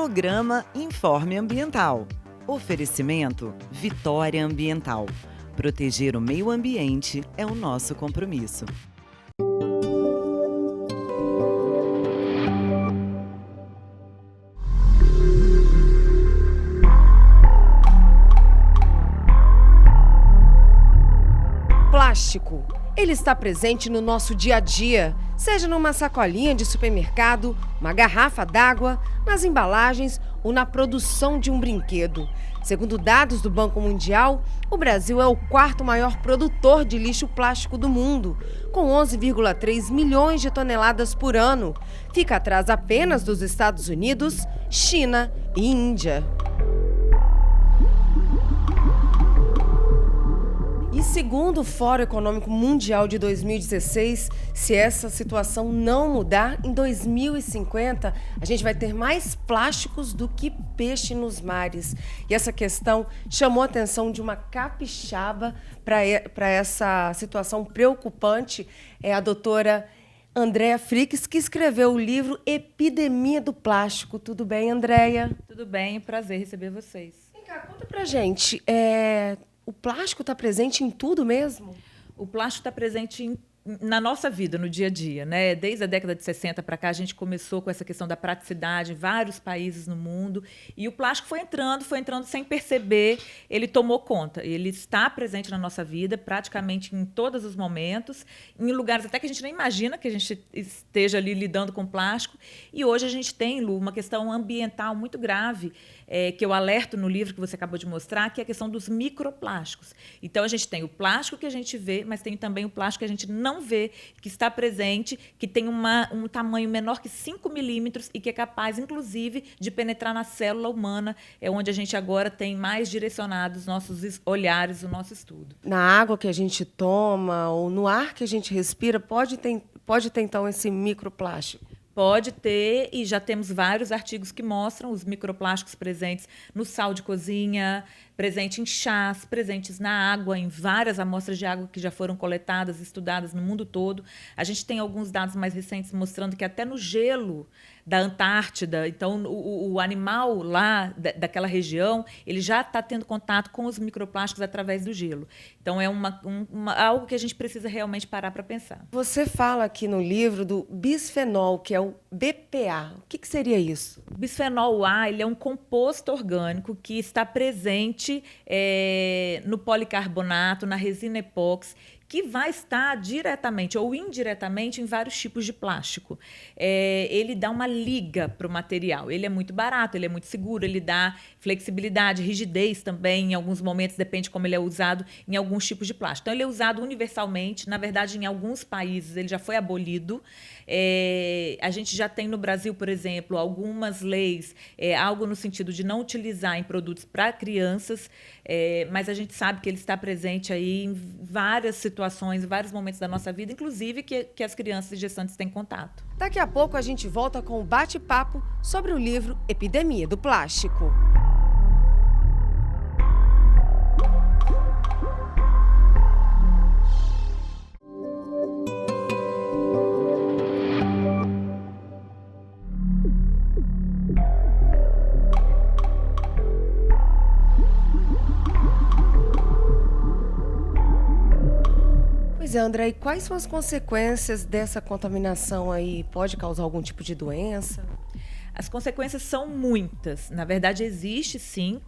Programa Informe Ambiental. Oferecimento Vitória Ambiental. Proteger o meio ambiente é o nosso compromisso. Plástico. Ele está presente no nosso dia a dia, seja numa sacolinha de supermercado, uma garrafa d'água, nas embalagens ou na produção de um brinquedo. Segundo dados do Banco Mundial, o Brasil é o quarto maior produtor de lixo plástico do mundo, com 11,3 milhões de toneladas por ano. Fica atrás apenas dos Estados Unidos, China e Índia. E segundo o Fórum Econômico Mundial de 2016, se essa situação não mudar, em 2050 a gente vai ter mais plásticos do que peixe nos mares. E essa questão chamou a atenção de uma capixaba para essa situação preocupante. É a doutora Andréa Fricks, que escreveu o livro Epidemia do Plástico. Tudo bem, Andréa? Tudo bem, prazer receber vocês. Vem cá, conta pra gente. O plástico está presente em tudo mesmo? O plástico está presente na nossa vida, no dia a dia, né? Desde a década de 60 para cá, a gente começou com essa questão da praticidade em vários países no mundo. E o plástico foi entrando sem perceber, ele tomou conta. Ele está presente na nossa vida, praticamente em todos os momentos, em lugares até que a gente nem imagina que a gente esteja ali lidando com plástico. E hoje a gente tem, Lu, uma questão ambiental muito grave, que eu alerto no livro que você acabou de mostrar, que é a questão dos microplásticos. Então, a gente tem o plástico que a gente vê, mas tem também o plástico que a gente não vê, que está presente, que tem um tamanho menor que 5 milímetros e que é capaz, inclusive, de penetrar na célula humana, é onde a gente agora tem mais direcionados os nossos olhares, o nosso estudo. Na água que a gente toma ou no ar que a gente respira, pode ter então, esse microplástico? Pode ter, e já temos vários artigos que mostram os microplásticos presentes no sal de cozinha, presente em chás, presentes na água, em várias amostras de água que já foram coletadas, estudadas no mundo todo. A gente tem alguns dados mais recentes mostrando que até no gelo da Antártida, então o animal lá daquela região, ele já está tendo contato com os microplásticos através do gelo. Então, é algo que a gente precisa realmente parar para pensar. Você fala aqui no livro do bisfenol, que é o BPA. O que seria isso? O bisfenol A, ele é um composto orgânico que está presente no policarbonato, na resina epóxi, que vai estar diretamente ou indiretamente em vários tipos de plástico. Ele dá uma liga para o material. Ele é muito barato, ele é muito seguro, ele dá flexibilidade, rigidez também, em alguns momentos, depende como ele é usado, em alguns tipos de plástico. Então, ele é usado universalmente. Na verdade, em alguns países, ele já foi abolido. A gente já tem no Brasil, por exemplo, algumas leis, algo no sentido de não utilizar em produtos para crianças, mas a gente sabe que ele está presente aí em várias situações, em vários momentos da nossa vida, inclusive que as crianças e gestantes têm contato. Daqui a pouco a gente volta com um bate-papo sobre o livro Epidemia do Plástico. Pois é, André, e quais são as consequências dessa contaminação aí? Pode causar algum tipo de doença? As consequências são muitas. Na verdade, existem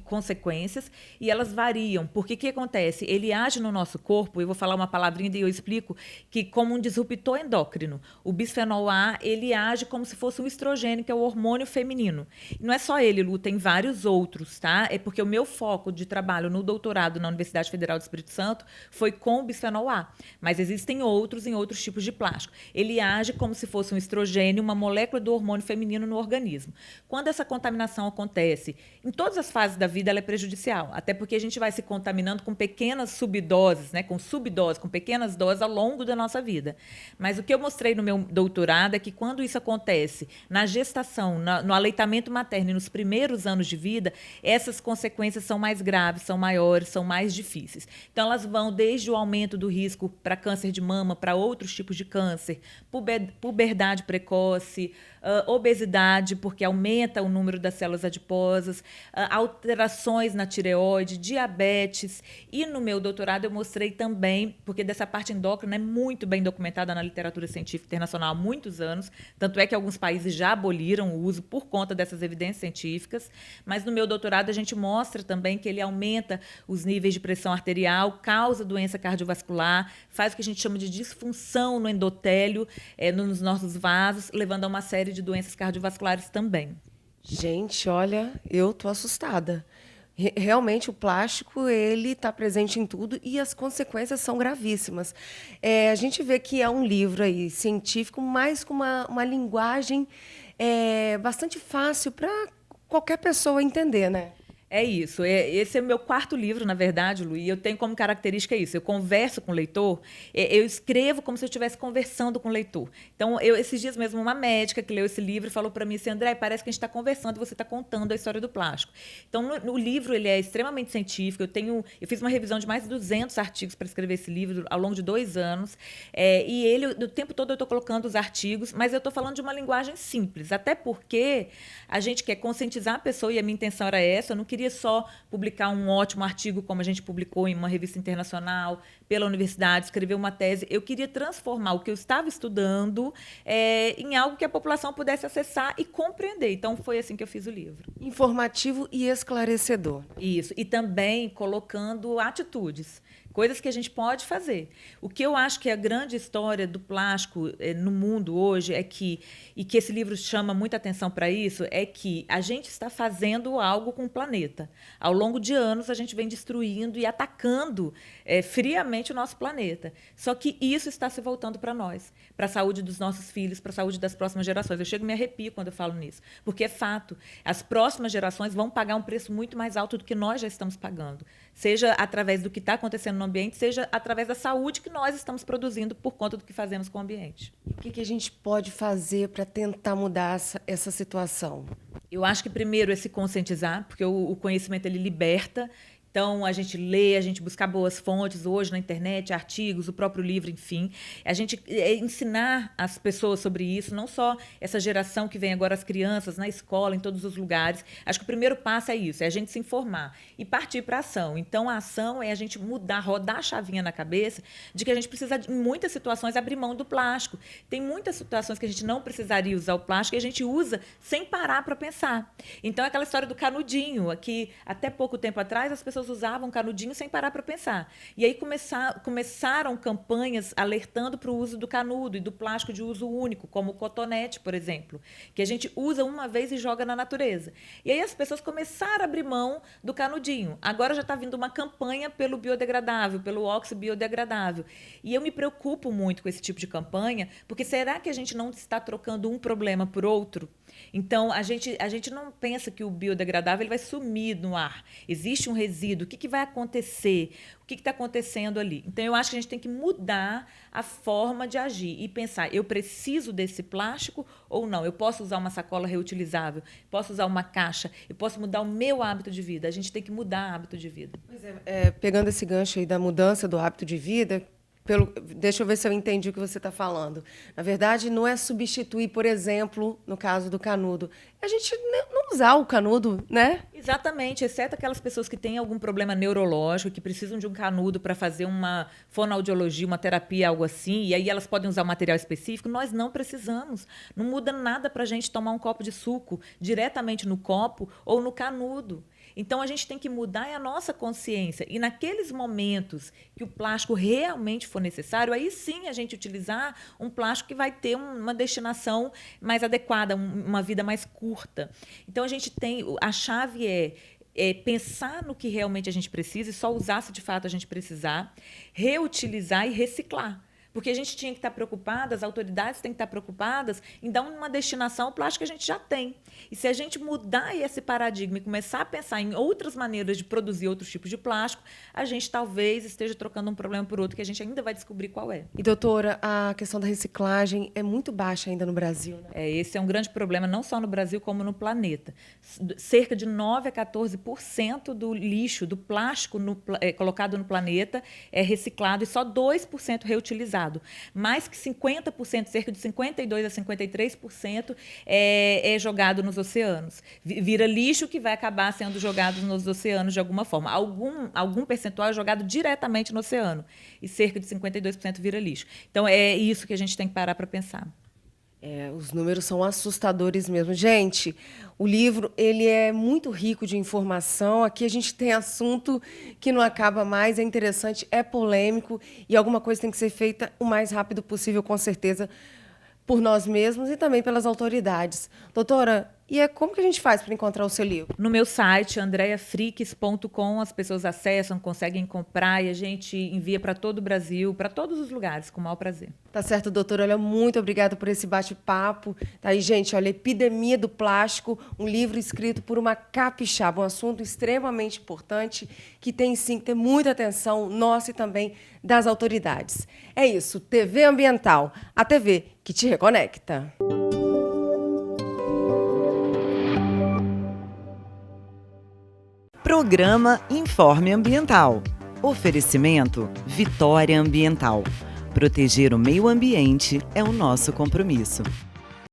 consequências e elas variam. Porque o que acontece? Ele age no nosso corpo, eu vou falar uma palavrinha e eu explico, que como um disruptor endócrino. O bisfenol A, ele age como se fosse um estrogênio, que é o hormônio feminino. E não é só ele, Lu, tem vários outros, tá? É porque o meu foco de trabalho no doutorado na Universidade Federal do Espírito Santo foi com o bisfenol A. Mas existem outros em outros tipos de plástico. Ele age como se fosse um estrogênio, uma molécula do hormônio feminino no organismo. Quando essa contaminação acontece, em todas as fases da vida, ela é prejudicial, até porque a gente vai se contaminando com pequenas subdoses, né, com pequenas doses ao longo da nossa vida. Mas o que eu mostrei no meu doutorado é que quando isso acontece na gestação, no aleitamento materno e nos primeiros anos de vida, essas consequências são mais graves, são maiores, são mais difíceis. Então, elas vão desde o aumento do risco para câncer de mama, para outros tipos de câncer, puberdade precoce, obesidade, porque aumenta o número das células adiposas, alterações na tireoide, diabetes. E no meu doutorado eu mostrei também, porque dessa parte endócrina é muito bem documentada na literatura científica internacional há muitos anos, tanto é que alguns países já aboliram o uso por conta dessas evidências científicas, mas no meu doutorado a gente mostra também que ele aumenta os níveis de pressão arterial, causa doença cardiovascular, faz o que a gente chama de disfunção no endotélio, nos nossos vasos, levando a uma série de doenças cardiovasculares também. Gente, olha, eu tô assustada. Realmente o plástico ele está presente em tudo e as consequências são gravíssimas. A gente vê que é um livro aí científico, mas com uma linguagem bastante fácil para qualquer pessoa entender, né? É isso. Esse é o meu quarto livro, na verdade, Lu, e eu tenho como característica isso. Eu converso com o leitor, eu escrevo como se eu estivesse conversando com o leitor. Então, esses dias mesmo, uma médica que leu esse livro falou para mim assim, André, parece que a gente está conversando e você está contando a história do plástico. Então, no livro, ele é extremamente científico. Eu fiz uma revisão de mais de 200 artigos para escrever esse livro ao longo de 2 anos. E o tempo todo eu estou colocando os artigos, mas eu estou falando de uma linguagem simples, até porque a gente quer conscientizar a pessoa, e a minha intenção era essa, eu não queria só publicar um ótimo artigo, como a gente publicou em uma revista internacional, pela universidade, escrever uma tese. Eu queria transformar o que eu estava estudando em algo que a população pudesse acessar e compreender. Então, foi assim que eu fiz o livro. Informativo e esclarecedor. Isso. E também colocando atitudes. Coisas que a gente pode fazer. O que eu acho que é a grande história do plástico no mundo hoje e que esse livro chama muita atenção para isso, é que a gente está fazendo algo com o planeta. Ao longo de anos, a gente vem destruindo e atacando friamente o nosso planeta. Só que isso está se voltando para nós, para a saúde dos nossos filhos, para a saúde das próximas gerações. Eu chego e me arrepio quando eu falo nisso, porque é fato. As próximas gerações vão pagar um preço muito mais alto do que nós já estamos pagando, seja através do que está acontecendo no ambiente, seja através da saúde que nós estamos produzindo por conta do que fazemos com o ambiente. O que a gente pode fazer para tentar mudar essa situação? Eu acho que primeiro é se conscientizar, porque o conhecimento ele liberta. Então, a gente lê, a gente buscar boas fontes hoje na internet, artigos, o próprio livro, enfim. A gente ensinar as pessoas sobre isso, não só essa geração que vem agora, as crianças, na escola, em todos os lugares. Acho que o primeiro passo é isso, é a gente se informar e partir para a ação. Então, a ação é a gente mudar, rodar a chavinha na cabeça de que a gente precisa, em muitas situações, abrir mão do plástico. Tem muitas situações que a gente não precisaria usar o plástico e a gente usa sem parar para pensar. Então, é aquela história do canudinho, que até pouco tempo atrás as pessoas usavam canudinho sem parar para pensar. E aí começaram campanhas alertando para o uso do canudo e do plástico de uso único, como o cotonete, por exemplo, que a gente usa uma vez e joga na natureza. E aí as pessoas começaram a abrir mão do canudinho. Agora já está vindo uma campanha pelo biodegradável, pelo óxido biodegradável. E eu me preocupo muito com esse tipo de campanha, porque será que a gente não está trocando um problema por outro? Então, a gente não pensa que o biodegradável ele vai sumir no ar. Existe um resíduo. O que vai acontecer? O que está acontecendo ali? Então, eu acho que a gente tem que mudar a forma de agir e pensar, eu preciso desse plástico ou não? Eu posso usar uma sacola reutilizável? Posso usar uma caixa? Eu posso mudar o meu hábito de vida? A gente tem que mudar o hábito de vida. Pois pegando esse gancho aí da mudança do hábito de vida... Deixa eu ver se eu entendi o que você está falando. Na verdade, não é substituir, por exemplo, no caso do canudo. A gente não usar o canudo, né? Exatamente, exceto aquelas pessoas que têm algum problema neurológico, que precisam de um canudo para fazer uma fonoaudiologia, uma terapia, algo assim, e aí elas podem usar um material específico. Nós não precisamos. Não muda nada para a gente tomar um copo de suco diretamente no copo ou no canudo. Então, a gente tem que mudar a nossa consciência. E naqueles momentos que o plástico realmente for necessário, aí sim a gente utilizar um plástico que vai ter uma destinação mais adequada, uma vida mais curta. Então, a chave é pensar no que realmente a gente precisa e só usar se de fato a gente precisar, reutilizar e reciclar. Porque a gente tinha que estar preocupada, as autoridades têm que estar preocupadas em dar uma destinação ao plástico que a gente já tem. E se a gente mudar esse paradigma e começar a pensar em outras maneiras de produzir outros tipos de plástico, a gente talvez esteja trocando um problema por outro que a gente ainda vai descobrir qual é. E, doutora, a questão da reciclagem é muito baixa ainda no Brasil, né? Esse é um grande problema, não só no Brasil, como no planeta. Cerca de 9% a 14% do lixo, do plástico colocado no planeta é reciclado e só 2% reutilizado. utilizado. Mais que 50%, cerca de 52% a 53% é jogado nos oceanos. Vira lixo que vai acabar sendo jogado nos oceanos de alguma forma. Algum percentual é jogado diretamente no oceano e cerca de 52% vira lixo. Então, é isso que a gente tem que parar para pensar. Os números são assustadores mesmo. Gente, o livro ele é muito rico de informação. Aqui a gente tem assunto que não acaba mais, é interessante, é polêmico e alguma coisa tem que ser feita o mais rápido possível, com certeza, por nós mesmos e também pelas autoridades. Doutora, como que a gente faz para encontrar o seu livro? No meu site, andreafrix.com, as pessoas acessam, conseguem comprar e a gente envia para todo o Brasil, para todos os lugares, com o maior prazer. Tá certo, doutora. Olha, muito obrigada por esse bate-papo. Tá aí, gente, olha, Epidemia do Plástico, um livro escrito por uma capixaba, um assunto extremamente importante que tem, sim, que ter muita atenção nossa e também das autoridades. É isso, TV Ambiental, a TV que te reconecta. Programa Informe Ambiental. Oferecimento Vitória Ambiental. Proteger o meio ambiente é o nosso compromisso.